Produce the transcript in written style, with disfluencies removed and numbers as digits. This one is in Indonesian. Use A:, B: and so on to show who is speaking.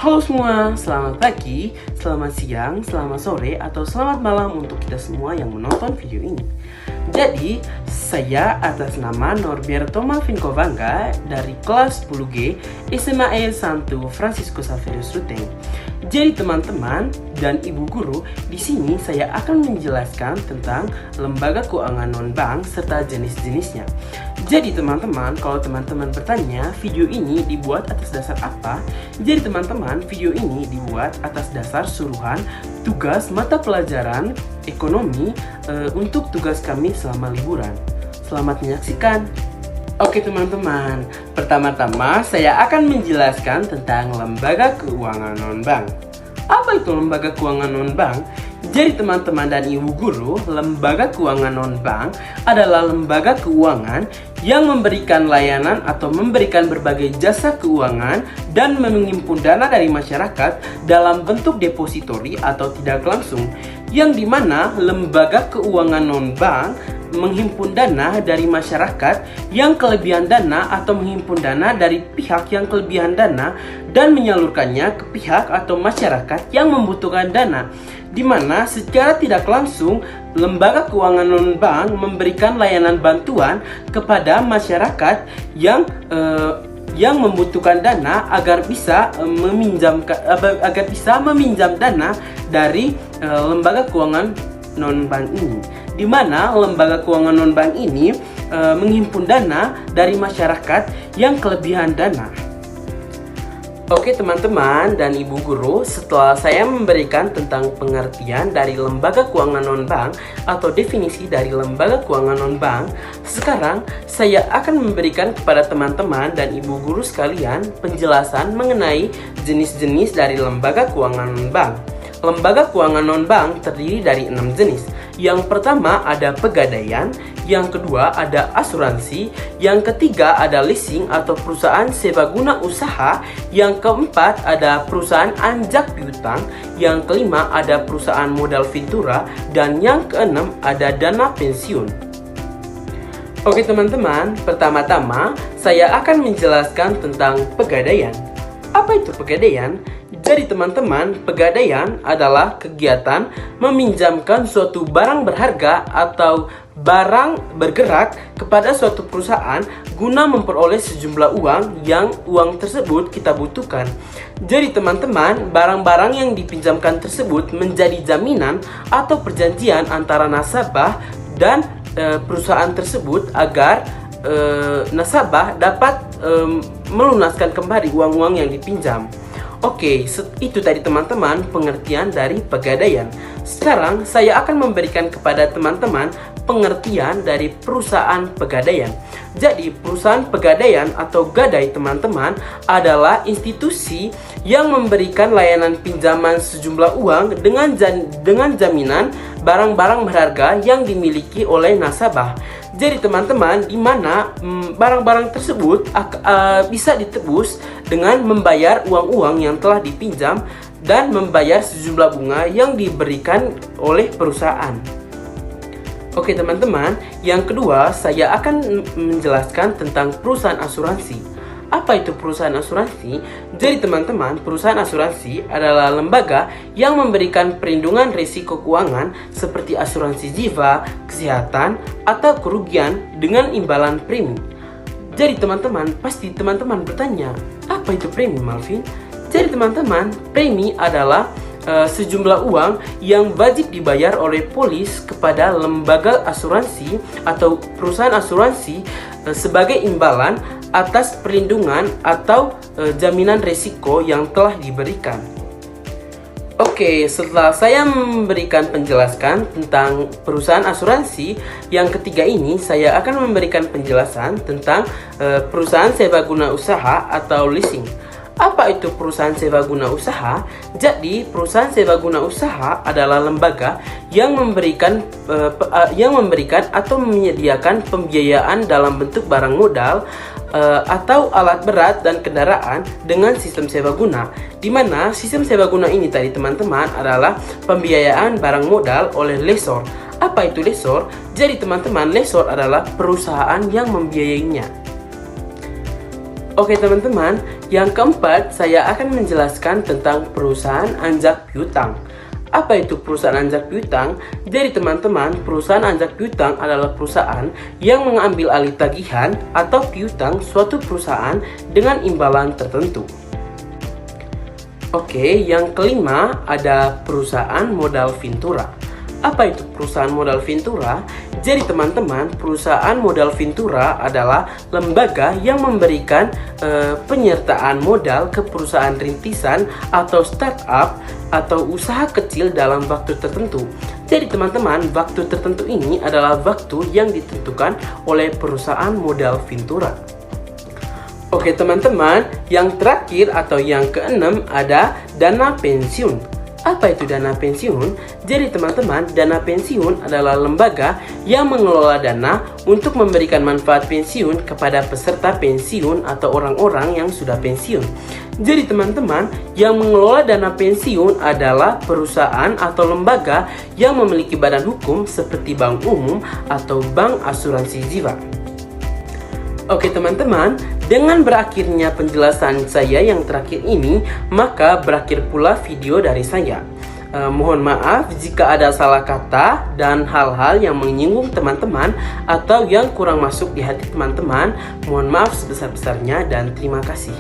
A: Halo semua, selamat pagi, selamat siang, selamat sore, atau selamat malam untuk kita semua yang menonton video ini. Jadi, saya atas nama Norberto Malvin Kovanga dari kelas 10G SMA 1 Francisco Xaverius Ruteng. Jadi teman-teman dan ibu guru, di sini saya akan menjelaskan tentang lembaga keuangan non-bank serta jenis-jenisnya. Jadi teman-teman, kalau teman-teman bertanya video ini dibuat atas dasar apa? Jadi teman-teman, video ini dibuat atas dasar suruhan tugas mata pelajaran ekonomi untuk tugas kami selama liburan. Selamat menyaksikan. Oke teman-teman, pertama-tama saya akan menjelaskan tentang lembaga keuangan non-bank. Apa itu lembaga keuangan non-bank? Jadi teman-teman dan ibu guru, lembaga keuangan non-bank adalah lembaga keuangan yang memberikan layanan atau memberikan berbagai jasa keuangan dan menghimpun dana dari masyarakat dalam bentuk depositori atau tidak langsung, yang dimana lembaga keuangan non-bank menghimpun dana dari masyarakat yang kelebihan dana atau menghimpun dana dari pihak yang kelebihan dana dan menyalurkannya ke pihak atau masyarakat yang membutuhkan dana, di mana secara tidak langsung lembaga keuangan non-bank memberikan layanan bantuan kepada masyarakat yang membutuhkan dana agar bisa meminjam dana dari lembaga keuangan non-bank ini, di mana lembaga keuangan non-bank ini menghimpun dana dari masyarakat yang kelebihan dana. Oke teman-teman dan ibu guru, setelah saya memberikan tentang pengertian dari lembaga keuangan non-bank atau definisi dari lembaga keuangan non-bank, sekarang saya akan memberikan kepada teman-teman dan ibu guru sekalian penjelasan mengenai jenis-jenis dari lembaga keuangan non-bank. Lembaga keuangan non-bank terdiri dari 6 jenis. Yang pertama ada pegadaian, yang kedua ada asuransi, yang ketiga ada leasing atau perusahaan serbaguna usaha, yang keempat ada perusahaan anjak piutang, yang kelima ada perusahaan modal ventura, dan yang keenam ada dana pensiun. Oke teman-teman, pertama-tama saya akan menjelaskan tentang pegadaian. Apa itu pegadaian? Jadi teman-teman, pegadaian adalah kegiatan meminjamkan suatu barang berharga atau barang bergerak kepada suatu perusahaan guna memperoleh sejumlah uang yang uang tersebut kita butuhkan. Jadi teman-teman, barang-barang yang dipinjamkan tersebut menjadi jaminan atau perjanjian antara nasabah dan perusahaan tersebut agar nasabah dapat melunaskan kembali uang-uang yang dipinjam. Oke, itu tadi teman-teman pengertian dari pegadaian. Sekarang saya akan memberikan kepada teman-teman pengertian dari perusahaan pegadaian. Jadi perusahaan pegadaian atau gadai teman-teman adalah institusi yang memberikan layanan pinjaman sejumlah uang dengan jaminan barang-barang berharga yang dimiliki oleh nasabah. Jadi teman-teman, di mana barang-barang tersebut bisa ditebus dengan membayar uang-uang yang telah dipinjam dan membayar sejumlah bunga yang diberikan oleh perusahaan. Oke teman-teman, yang kedua saya akan menjelaskan tentang perusahaan asuransi. Apa itu perusahaan asuransi? Jadi teman-teman, perusahaan asuransi adalah lembaga yang memberikan perlindungan risiko keuangan seperti asuransi jiwa, kesehatan, atau kerugian dengan imbalan premi. Jadi teman-teman, pasti teman-teman bertanya, apa itu premi, Malvin? Jadi teman-teman, premi adalah sejumlah uang yang wajib dibayar oleh polis kepada lembaga asuransi atau perusahaan asuransi sebagai imbalan atas perlindungan atau jaminan risiko yang telah diberikan. Oke, setelah saya memberikan penjelasan tentang perusahaan asuransi, yang ketiga ini saya akan memberikan penjelasan tentang perusahaan serbaguna usaha atau leasing. Apa itu perusahaan serbaguna usaha? Jadi, perusahaan serbaguna usaha adalah lembaga yang memberikan atau menyediakan pembiayaan dalam bentuk barang modal atau alat berat dan kendaraan dengan sistem serbaguna, di mana sistem serbaguna ini tadi teman-teman adalah pembiayaan barang modal oleh lessor. Apa itu lessor? Jadi teman-teman, lessor adalah perusahaan yang membiayainya. Oke teman-teman, Yang keempat, saya akan menjelaskan tentang perusahaan anjak piutang. Apa itu perusahaan anjak piutang? Jadi teman-teman, perusahaan anjak piutang adalah perusahaan yang mengambil alih tagihan atau piutang suatu perusahaan dengan imbalan tertentu. Oke, yang kelima ada perusahaan modal Vintura. Apa itu perusahaan modal Vintura? Jadi teman-teman, perusahaan modal Vintura adalah lembaga yang memberikan penyertaan modal ke perusahaan rintisan atau startup atau usaha kecil dalam waktu tertentu. Jadi teman-teman, waktu tertentu ini adalah waktu yang ditentukan oleh perusahaan modal Vintura. Oke teman-teman, yang terakhir atau yang keenam ada dana pensiun. Apa itu dana pensiun? Jadi teman-teman, dana pensiun adalah lembaga yang mengelola dana untuk memberikan manfaat pensiun kepada peserta pensiun atau orang-orang yang sudah pensiun. Jadi teman-teman, yang mengelola dana pensiun adalah perusahaan atau lembaga yang memiliki badan hukum seperti bank umum atau bank asuransi jiwa. Oke teman-teman, dengan berakhirnya penjelasan saya yang terakhir ini, maka berakhir pula video dari saya. Mohon maaf jika ada salah kata dan hal-hal yang menyinggung teman-teman atau yang kurang masuk di hati teman-teman. Mohon maaf sebesar-besarnya dan terima kasih.